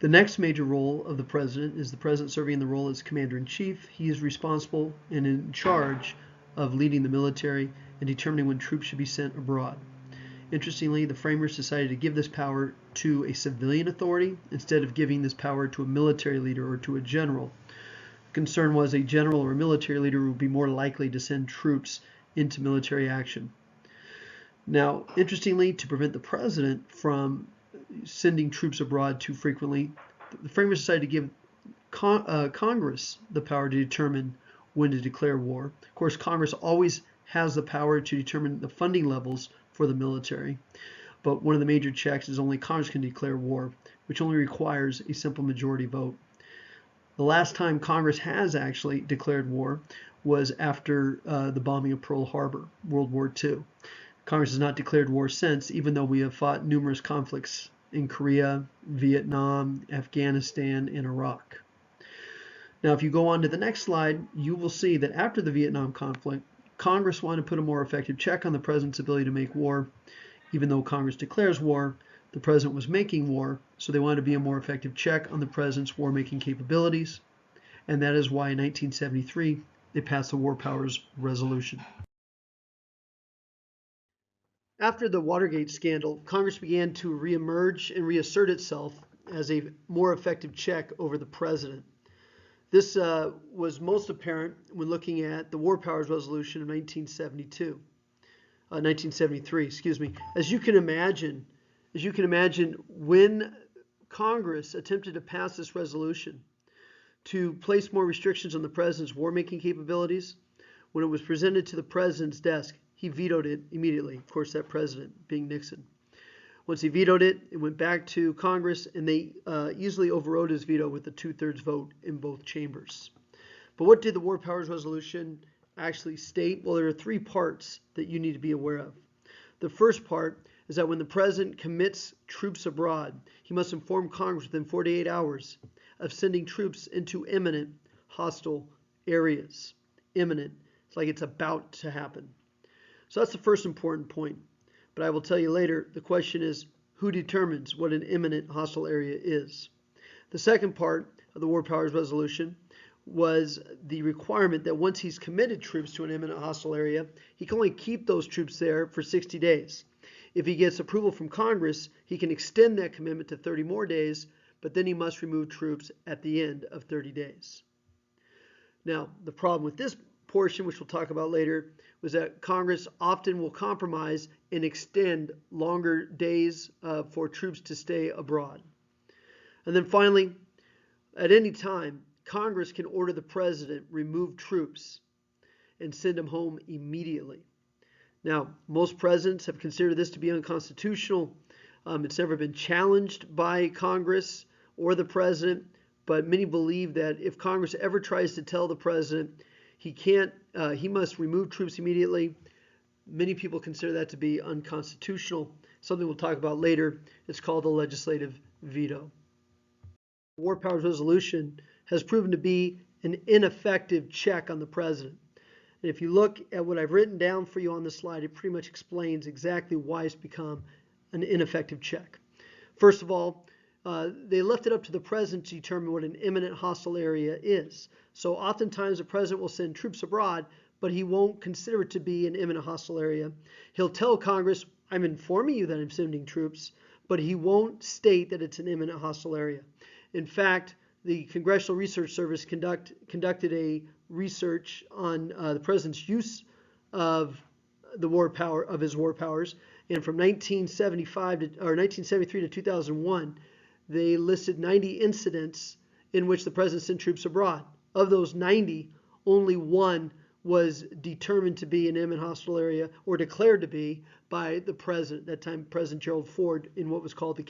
The next major role of the president is the president serving in the role as commander-in-chief. He is responsible and in charge of leading the military and determining when troops should be sent abroad. Interestingly, the framers decided to give this power to a civilian authority instead of giving this power to a military leader or to a general. The concern was a general or a military leader would be more likely to send troops into military action. Now, interestingly, to prevent the president from sending troops abroad too frequently, the framers decided to give Congress the power to determine when to declare war. Of course, Congress always has the power to determine the funding levels for the military, but one of the major checks is only Congress can declare war, which only requires a simple majority vote. The last time Congress has actually declared war was after the bombing of Pearl Harbor, World War II. Congress has not declared war since, even though we have fought numerous conflicts in Korea, Vietnam, Afghanistan, and Iraq. Now, if you go on to the next slide, you will see that after the Vietnam conflict, Congress wanted to put a more effective check on the president's ability to make war. Even though Congress declares war, the president was making war, so they wanted to be a more effective check on the president's war-making capabilities. And that is why in 1973, they passed the War Powers Resolution. After the Watergate scandal, Congress began to reemerge and reassert itself as a more effective check over the president. This was most apparent when looking at the War Powers Resolution of 1973, excuse me. As you can imagine, when Congress attempted to pass this resolution to place more restrictions on the president's war-making capabilities, when it was presented to the president's desk, he vetoed it immediately. Of course, that president being Nixon. Once he vetoed it, it went back to Congress, and they easily overrode his veto with a 2/3 vote in both chambers. But what did the War Powers Resolution actually state? Well, there are 3 parts that you need to be aware of. The first part is that when the president commits troops abroad, he must inform Congress within 48 hours of sending troops into imminent hostile areas. Imminent. It's like it's about to happen. So that's the first important point. But I will tell you later, the question is, who determines what an imminent hostile area is? The second part of the War Powers Resolution was the requirement that once he's committed troops to an imminent hostile area, he can only keep those troops there for 60 days. If he gets approval from Congress, he can extend that commitment to 30 more days, but then he must remove troops at the end of 30 days. Now, the problem with this portion, which we'll talk about later, was that Congress often will compromise and extend longer days for troops to stay abroad. And then finally, at any time, Congress can order the president remove troops and send them home immediately. Now, most presidents have considered this to be unconstitutional. It's never been challenged by Congress or the president, but many believe that if Congress ever tries to tell the president he must remove troops immediately, many people consider that to be unconstitutional. Something we'll talk about later. It's called the legislative veto. The War Powers Resolution has proven to be an ineffective check on the president. And if you look at what I've written down for you on the slide, it pretty much explains exactly why it's become an ineffective check. First of all, they left it up to the president to determine what an imminent hostile area is. So oftentimes the president will send troops abroad, but he won't consider it to be an imminent hostile area. He'll tell Congress, I'm informing you that I'm sending troops, but he won't state that it's an imminent hostile area. In fact, the Congressional Research Service conducted a research on the president's use of his war powers, and from 1973 to 2001, they listed 90 incidents in which the president sent troops abroad. Of those 90, only 1 was determined to be an imminent hostile area or declared to be by the president, that time President Gerald Ford, in what was called the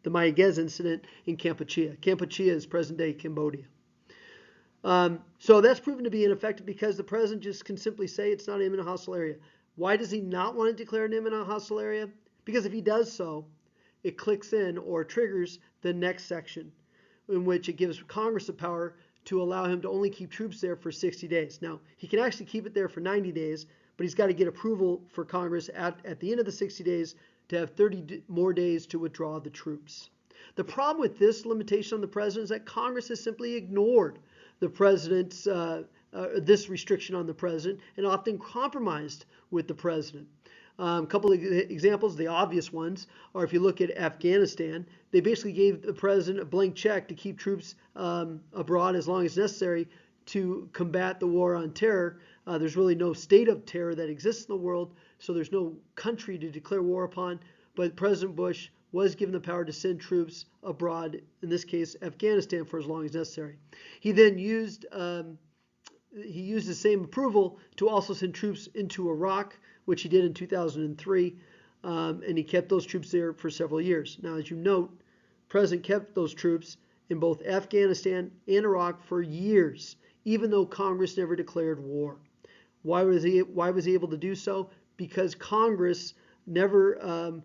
Mayaguez incident in Kampuchea. Kampuchea is present-day Cambodia. So that's proven to be ineffective because the president just can simply say it's not an imminent hostile area. Why does he not want to declare an imminent hostile area? Because if he does so, it clicks in or triggers the next section in which it gives Congress the power to allow him to only keep troops there for 60 days. Now, he can actually keep it there for 90 days, but he's got to get approval for Congress at the end of the 60 days to have 30 more days to withdraw the troops. The problem with this limitation on the president is that Congress has simply ignored the president's this restriction on the president and often compromised with the president. A couple of examples, the obvious ones, are if you look at Afghanistan, they basically gave the president a blank check to keep troops abroad as long as necessary to combat the war on terror. There's really no state of terror that exists in the world, so there's no country to declare war upon. But President Bush was given the power to send troops abroad, in this case Afghanistan, for as long as necessary. He then used the same approval to also send troops into Iraq, which he did in 2003, and he kept those troops there for several years. Now, as you note, the president kept those troops in both Afghanistan and Iraq for years, even though Congress never declared war. Why was he able to do so? Because Congress never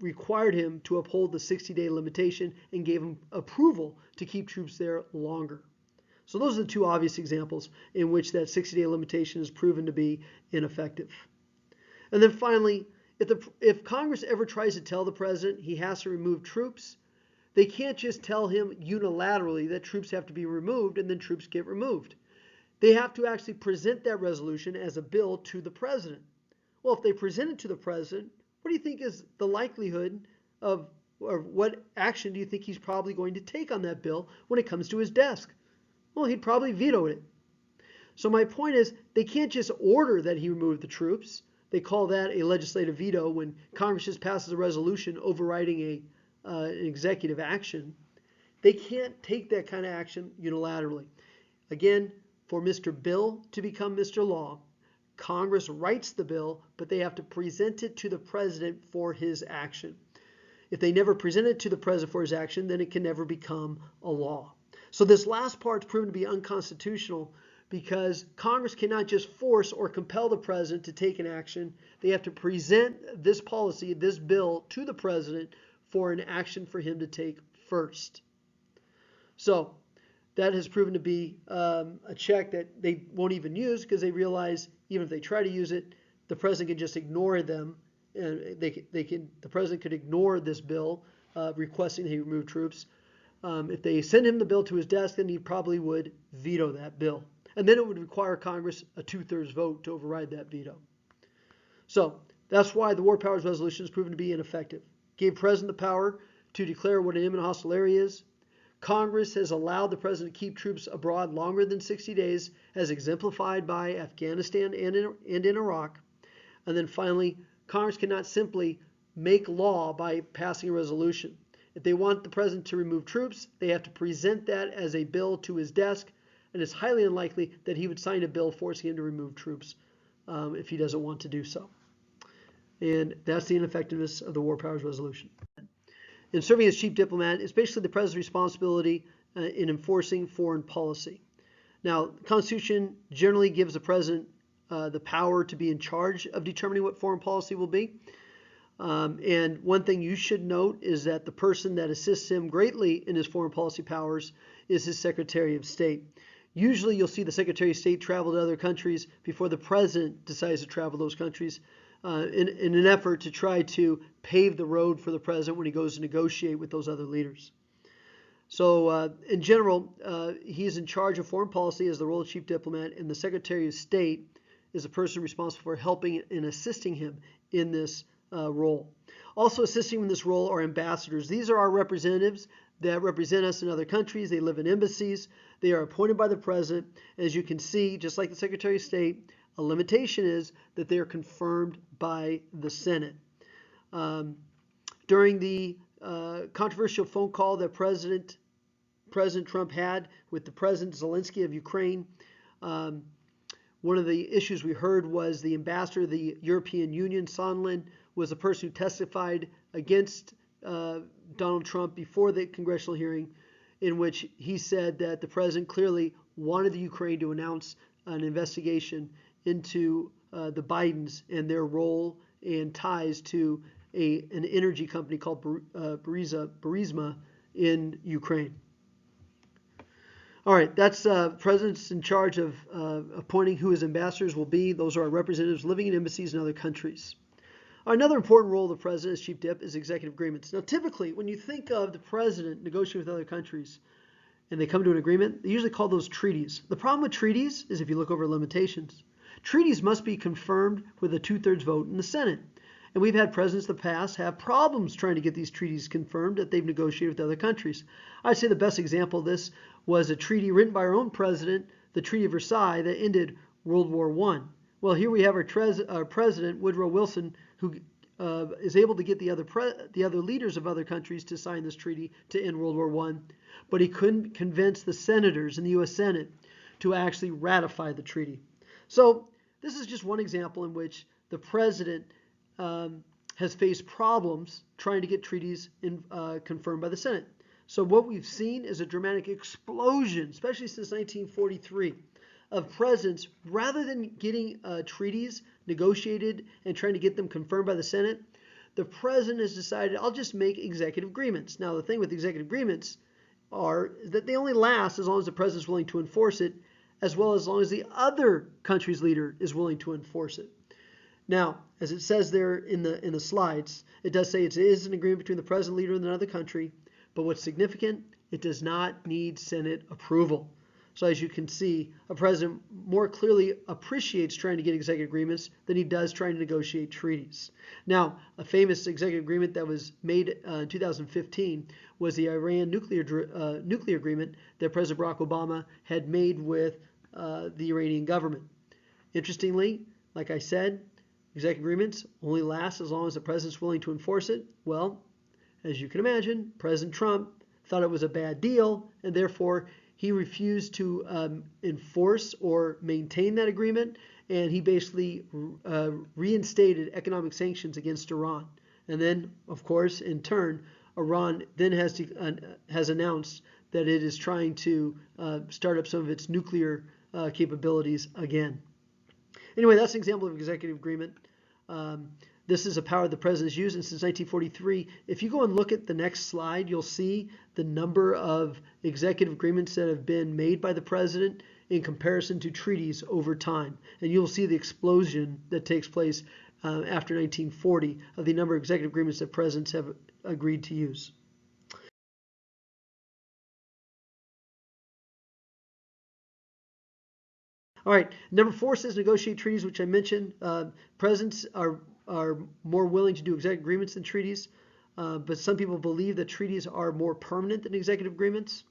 required him to uphold the 60-day limitation and gave him approval to keep troops there longer. So those are the two obvious examples in which that 60-day limitation is proven to be ineffective. And then finally, if Congress ever tries to tell the president he has to remove troops, they can't just tell him unilaterally that troops have to be removed and then troops get removed. They have to actually present that resolution as a bill to the president. Well, if they present it to the president, what do you think is the likelihood of, or what action do you think he's probably going to take on that bill when it comes to his desk? Well, he'd probably veto it. So my point is, they can't just order that he remove the troops. They call that a legislative veto when Congress just passes a resolution overriding an executive action. They can't take that kind of action unilaterally. Again, for Mr. Bill to become Mr. Law, Congress writes the bill, but they have to present it to the president for his action. If they never present it to the president for his action, then it can never become a law. So this last part is proven to be unconstitutional because Congress cannot just force or compel the president to take an action. They have to present this policy, this bill, to the president for an action for him to take first. So that has proven to be a check that they won't even use because they realize even if they try to use it, the president can just ignore them, and the president could ignore this bill requesting that he remove troops. If they send him the bill to his desk, then he probably would veto that bill. And then it would require Congress a 2/3 vote to override that veto. So that's why the War Powers Resolution is proven to be ineffective. Gave the president the power to declare what an imminent hostile area is. Congress has allowed the president to keep troops abroad longer than 60 days, as exemplified by Afghanistan and in Iraq. And then finally, Congress cannot simply make law by passing a resolution. If they want the president to remove troops, they have to present that as a bill to his desk, and it's highly unlikely that he would sign a bill forcing him to remove troops if he doesn't want to do so. And that's the ineffectiveness of the War Powers Resolution. In serving as chief diplomat, it's basically the president's responsibility in enforcing foreign policy. Now, the Constitution generally gives the president the power to be in charge of determining what foreign policy will be. And one thing you should note is that the person that assists him greatly in his foreign policy powers is his Secretary of State. Usually you'll see the Secretary of State travel to other countries before the president decides to travel to those countries in an effort to try to pave the road for the president when he goes to negotiate with those other leaders. So in general, he is in charge of foreign policy as the role of chief diplomat, and the Secretary of State is the person responsible for helping and assisting him in this role. Also assisting in this role are ambassadors. These are our representatives that represent us in other countries. They live in embassies. They are appointed by the president. As you can see, just like the Secretary of State, a limitation is that they are confirmed by the Senate. During the controversial phone call that President Trump had with the President Zelensky of Ukraine, one of the issues we heard was the ambassador of the European Union, Sondland, was the person who testified against Donald Trump before the congressional hearing, in which he said that the president clearly wanted the Ukraine to announce an investigation into the Bidens and their role and ties to an energy company called Burisma in Ukraine. All right, that's president's in charge of appointing who his ambassadors will be. Those are our representatives living in embassies in other countries. Another important role of the president as chief dip is executive agreements. Now, typically, when you think of the president negotiating with other countries and they come to an agreement, they usually call those treaties. The problem with treaties is if you look over limitations, treaties must be confirmed with a 2/3 vote in the Senate. And we've had presidents in the past have problems trying to get these treaties confirmed that they've negotiated with other countries. I'd say the best example of this was a treaty written by our own president, the Treaty of Versailles, that ended World War I. Well, here we have our president, Woodrow Wilson, who is able to get the other leaders of other countries to sign this treaty to end World War I, but he couldn't convince the senators in the U.S. Senate to actually ratify the treaty. So this is just one example in which the president has faced problems trying to get treaties confirmed by the Senate. So what we've seen is a dramatic explosion, especially since 1943, of presidents, rather than getting treaties negotiated and trying to get them confirmed by the Senate, the president has decided, I'll just make executive agreements. Now, the thing with executive agreements are that they only last as long as the president is willing to enforce it, as well as long as the other country's leader is willing to enforce it. Now, as it says there in the slides, it does say it is an agreement between the president, leader, and another country, but what's significant, it does not need Senate approval. So as you can see, a president more clearly appreciates trying to get executive agreements than he does trying to negotiate treaties. Now, a famous executive agreement that was made in 2015 was the Iran nuclear agreement that President Barack Obama had made with the Iranian government. Interestingly, like I said, executive agreements only last as long as the president's willing to enforce it. Well, as you can imagine, President Trump thought it was a bad deal, and therefore he refused to enforce or maintain that agreement, and he basically reinstated economic sanctions against Iran. And then, of course, in turn, Iran then has announced that it is trying to start up some of its nuclear capabilities again. Anyway, that's an example of executive agreement. This is a power the president has used, and since 1943, if you go and look at the next slide, you'll see the number of executive agreements that have been made by the president in comparison to treaties over time. And you'll see the explosion that takes place after 1940 of the number of executive agreements that presidents have agreed to use. All right, number 4 says negotiate treaties, which I mentioned. Presidents are more willing to do executive agreements than treaties, but some people believe that treaties are more permanent than executive agreements.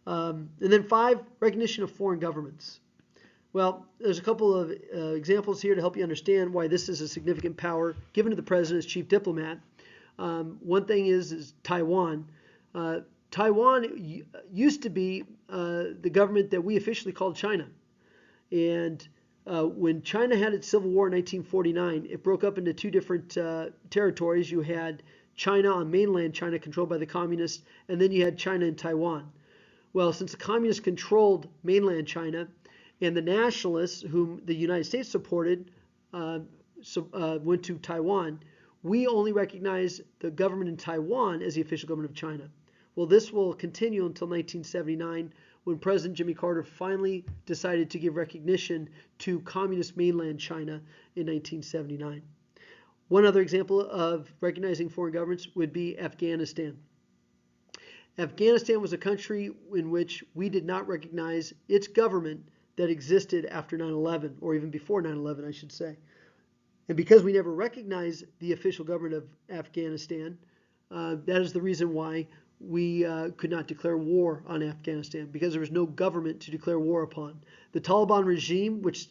And then 5, recognition of foreign governments. Well, there's a couple of examples here to help you understand why this is a significant power given to the president as chief diplomat. One thing is Taiwan. Taiwan used to be the government that we officially called China. And when China had its civil war in 1949, it broke up into 2 different territories. You had China on mainland China controlled by the communists, and then you had China and Taiwan. Well, since the communists controlled mainland China and the nationalists, whom the United States supported, went to Taiwan, we only recognize the government in Taiwan as the official government of China. Well, this will continue until 1979, when President Jimmy Carter finally decided to give recognition to communist mainland China in 1979. One other example of recognizing foreign governments would be Afghanistan. Afghanistan was a country in which we did not recognize its government that existed after 9/11, or even before 9/11, I should say. And because we never recognized the official government of Afghanistan, that is the reason why we could not declare war on Afghanistan, because there was no government to declare war upon. The Taliban regime, which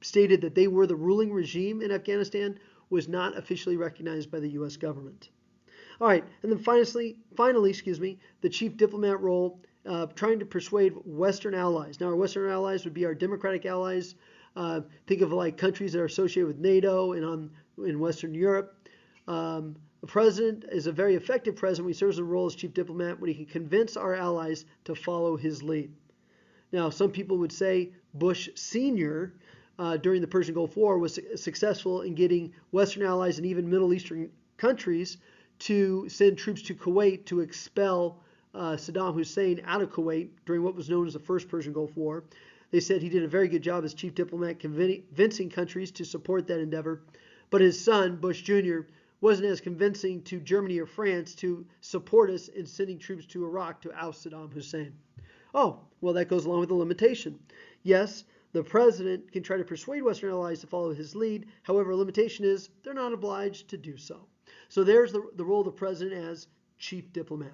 stated that they were the ruling regime in Afghanistan, was not officially recognized by the U.S. government. All right, and then finally, the chief diplomat role, trying to persuade Western allies. Now, our Western allies would be our democratic allies. Think of like countries that are associated with NATO and in Western Europe. The president is a very effective president when he serves the role as chief diplomat, when he can convince our allies to follow his lead. Now, some people would say Bush Sr. During the Persian Gulf War was successful in getting Western allies and even Middle Eastern countries to send troops to Kuwait to expel Saddam Hussein out of Kuwait during what was known as the First Persian Gulf War. They said he did a very good job as chief diplomat convincing countries to support that endeavor. But his son, Bush Jr., wasn't as convincing to Germany or France to support us in sending troops to Iraq to oust Saddam Hussein. Oh, well, that goes along with the limitation. Yes, the president can try to persuade Western allies to follow his lead. However, a limitation is they're not obliged to do so. So there's the role of the president as chief diplomat.